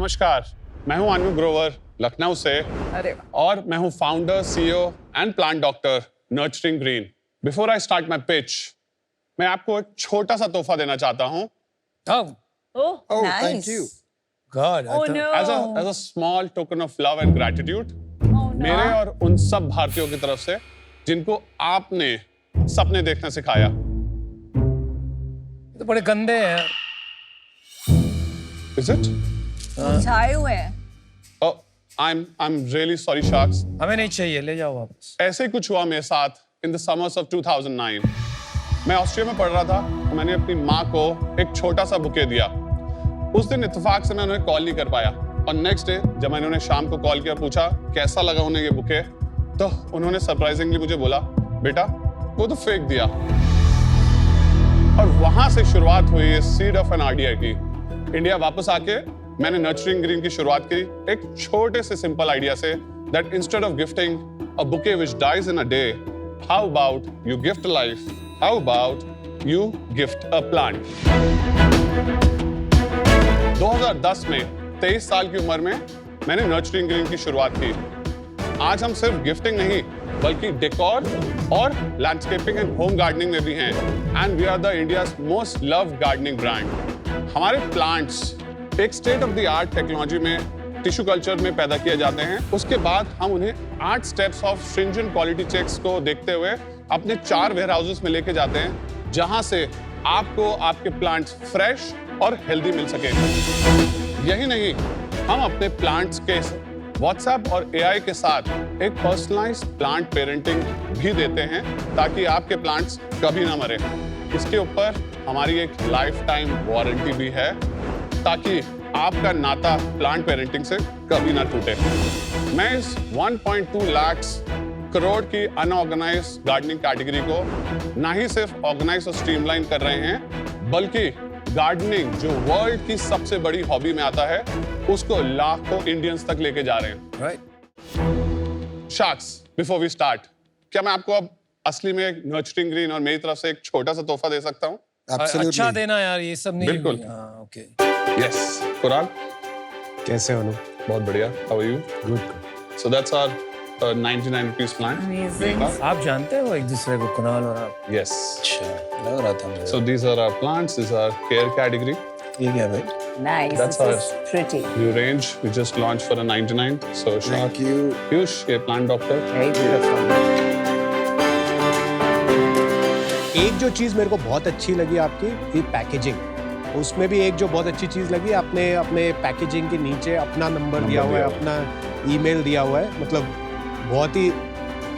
नमस्कार, मैं हूं अनु ग्रोवर लखनऊ से और मैं हूं founder, CEO and plant doctor nurturing green. Before I start my pitch, मैं आपको एक छोटा सा तोहफा देना चाहता हूं। Oh, nice. thank you. God. Oh no. As a small token of love and gratitude, Oh no. मेरे और उन सब भारतीयों की तरफ से जिनको आपने सपने देखना सिखाया। तो बड़े गंदे हैं। Is it? छाए हुए हैं। Oh, I'm really sorry, Sharks. हमें नहीं चाहिए, ले जाओ वापस। ऐसे ही कुछ हुआ मेरे साथ in the summers of 2009। मैं ऑस्ट्रिया में पढ़ रहा था तो मैंने अपनी माँ को एक छोटा सा बुके दिया। उस दिन इत्तेफाक से मैं उन्हें कॉल नहीं कर पाया और नेक्स्ट डे जब मैंने उन्हें शाम को कॉल किया, पूछा कैसा लगा उन्हें ये बुके, तो उन्होंने सरप्राइजिंगली मुझे बोला, बेटा वो तो फेंक दिया। और वहां से शुरुआत हुई है सीड ऑफ एन आइडिया की। इंडिया वापस आके मैंने नर्चरिंग ग्रीन की शुरुआत की एक छोटे से सिंपल आइडिया से, that instead of gifting a bouquet which dies in a day, how about you gift life, how about you gift a plant. 2010 में 23 साल की उम्र में मैंने नर्चरिंग ग्रीन की शुरुआत की। आज हम सिर्फ गिफ्टिंग नहीं बल्कि डेकोर और लैंडस्केपिंग एंड होम गार्डनिंग में भी हैं, and we are the India's most loved gardening brand. हमारे प्लांट्स एक state of the art technology में टिश्यू कल्चर में पैदा किए जाते हैं। उसके बाद हम उन्हें 8 steps of stringent quality checks को देखते हुए अपने 4 वेयर हाउसेस में लेके जाते हैं, जहां से आपको आपके प्लांट्स फ्रेश और हेल्दी मिल सके। यही नहीं, हम अपने प्लांट्स के व्हाट्सएप और एआई के साथ एक पर्सनलाइज्ड प्लांट पेरेंटिंग भी देते हैं ताकि आपके प्लांट्स कभी ना मरे। इसके ऊपर हमारी एक लाइफ टाइम वारंटी भी है ताकि आपका नाता प्लांट पेरेंटिंग से कभी ना टूटे। मैं इस 1.2 लाख करोड़ की अनऑर्गेनाइज्ड गार्डनिंग कैटेगरी को ना ही सिर्फ ऑर्गेनाइज और स्ट्रीमलाइन कर रहे हैं, बल्कि गार्डनिंग जो वर्ल्ड की सबसे बड़ी हॉबी में आता है, उसको लाखों इंडियंस तक लेके जा रहे हैं। Right. Sharks, before we start, क्या मैं आपको अब असली में एक नर्चरिंग ग्रीन और मेरी तरफ से एक छोटा सा तोहफा दे सकता हूँ? Absolutely. अच्छा देना यार, ये सब नहीं। बिल्कुल। हाँ, okay. यस, कुराल, कैसे हो? बहुत बढ़िया। How are you? Good. So that's our 99 rupees plant. Amazing. आप जानते हो एक दूसरे को, कुणाल और आप? यस। अच्छा, लग रहा था मुझे। So these are our plants. These are care category. ये क्या भाई? Nice. That's This is pretty. New range we just launched for a 99. So Thank Shark, you. Piyush, ये plant doctor. Very beautiful. एक जो चीज़ मेरे को बहुत अच्छी लगी आपकी, ये पैकेजिंग। उसमें भी एक जो बहुत अच्छी चीज़ लगी, आपने अपने पैकेजिंग के नीचे अपना नंबर दिया हुआ है, अपना ईमेल दिया हुआ है। मतलब बहुत ही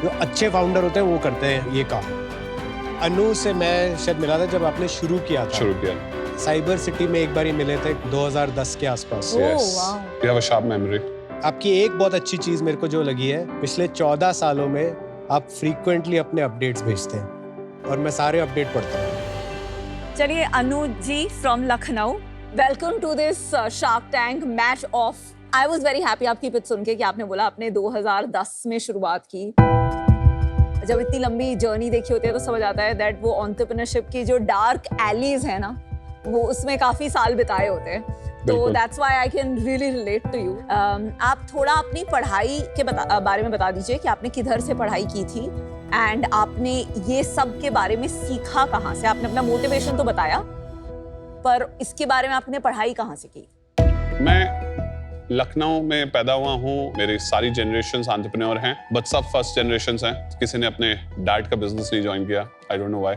जो अच्छे फाउंडर होते हैं वो करते हैं ये काम। अनु से मैं शायद मिला था जब आपने शुरू किया था। शुरू किया। साइबर सिटी में एक बार ही मिले थे 2010 के आसपास। Oh, Yes. wow. You have a sharp memory. आपकी एक बहुत अच्छी चीज़ मेरे को जो लगी है, पिछले 14 सालों में आप फ्रीक्वेंटली अपने अपडेट्स भेजते हैं और मैं सारे अपडेट पढ़ता हूँ। चलिए Anu ji from Lucknow, welcome to this shark tank match off. I was very happy आपकी पिच सुन के कि आपने बोला आपने 2010 में शुरुआत की। जब इतनी लंबी जर्नी देखी होती है तो समझ आता है दैट वो एंटरप्रेन्योरशिप की जो डार्क एलीज है ना, वो उसमें काफी साल बिताए होते हैं। तो बिल्कुल। That's why I can really relate to you. आप थोड़ा अपनी पढ़ाई के बारे में बता दीजिए कि आपने किधर से पढ़ाई की थी एंड आपने ये सब के बारे में सीखा कहाँ से। आपने अपना मोटिवेशन तो बताया, पर इसके बारे में आपने पढ़ाई कहाँ से की? मैं लखनऊ में पैदा हुआ हूँ। मेरी सारी जनरेशंस एंटरप्रेन्योर हैं, बट सब फर्स्ट जनरेशंस हैं। किसी ने अपने डैड का बिजनेस नहीं ज्वाइन किया। I don't know why.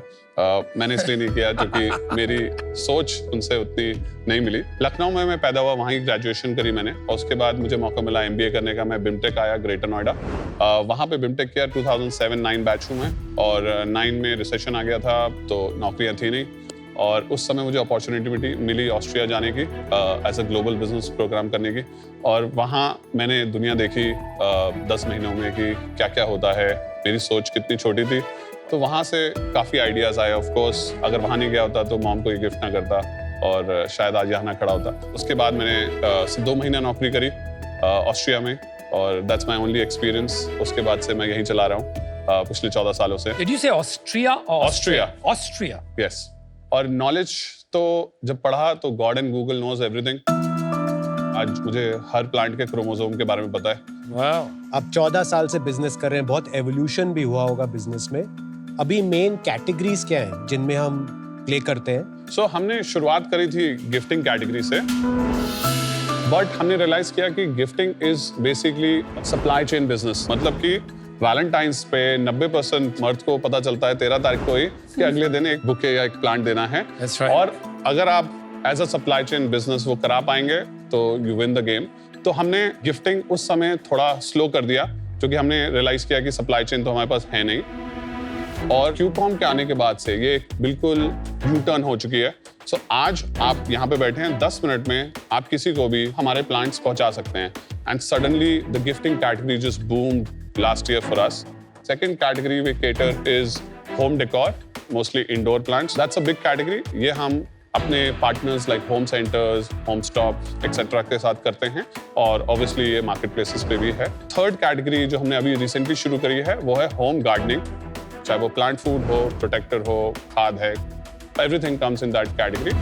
मैंने इसलिए नहीं किया क्योंकि मेरी सोच उनसे उतनी नहीं मिली। लखनऊ में मैं पैदा हुआ, वहीं ग्रेजुएशन करी मैंने और उसके बाद मुझे मौका मिला MBA करने का। मैं बिमटेक आया ग्रेटर नोएडा, वहाँ पे बिमटेक किया। 2007-9 बैच हूँ मैं, और 9 में रिसेशन आ गया था तो नौकरियाँ थी नहीं, और उस समय मुझे अपॉर्चुनिटी मिली ऑस्ट्रिया जाने की as a global business program करने की। और वहाँ मैंने दुनिया देखी 10 महीनों में कि क्या क्या होता है। मेरी सोच कितनी छोटी थी, तो वहाँ से काफ़ी आइडियाज़ आए। ऑफ कोर्स अगर वहाँ नहीं गया होता तो मॉम को ये गिफ्ट ना करता और शायद आज यहाँ ना खड़ा होता। उसके बाद मैंने 2 महीना नौकरी करी ऑस्ट्रिया में, और दैट्स माई ओनली एक्सपीरियंस। उसके बाद से मैं यहीं चला रहा हूँ पिछले 14 सालों से। Did you say Austria or Austria. Austria. Yes. और नॉलेज तो जब पढ़ा तो God and Google knows everything. आज मुझे हर प्लांट के क्रोमोसोम के बारे में पता है। वाओ आप 14 साल से बिजनेस कर रहे हैं, बहुत एवोल्यूशन भी हुआ होगा बिजनेस में। अभी मेन कैटेगरीज क्या हैं जिनमें हम प्ले करते हैं? सो हमने शुरुआत करी थी गिफ्टिंग कैटेगरी से, बट हमने रियलाइज किया कि gifting is basically supply chain business. मतलब कि वैलेंटाइंस पे 90% मर्द को पता चलता है 13 तारीख को ही कि अगले दिन एक बुके या एक प्लांट देना है। That's right. और अगर आप as a supply chain business वो करा पाएंगे तो यू विन द गेम। तो हमने गिफ्टिंग उस समय थोड़ा स्लो कर दिया क्योंकि हमने रियलाइज किया कि सप्लाई चेन तो हमारे पास है नहीं। और क्यूकॉम के आने के बाद से ये बिल्कुल यू टर्न हो चुकी है। सो आज आप यहाँ पे बैठे हैं, 10 मिनट में आप किसी को भी हमारे प्लांट्स पहुंचा सकते हैं। And suddenly the gifting category just boomed last year for us. Second category we cater is home decor, mostly indoor plants. That's a big category. ये हम अपने partners like home centers, home stops, etc. के साथ करते हैं और obviously ये marketplaces पे भी है। Third category जो हमने अभी recently शुरू करी है वो है home gardening. चाहे वो plant food हो, protector हो, खाद है, everything comes in that category.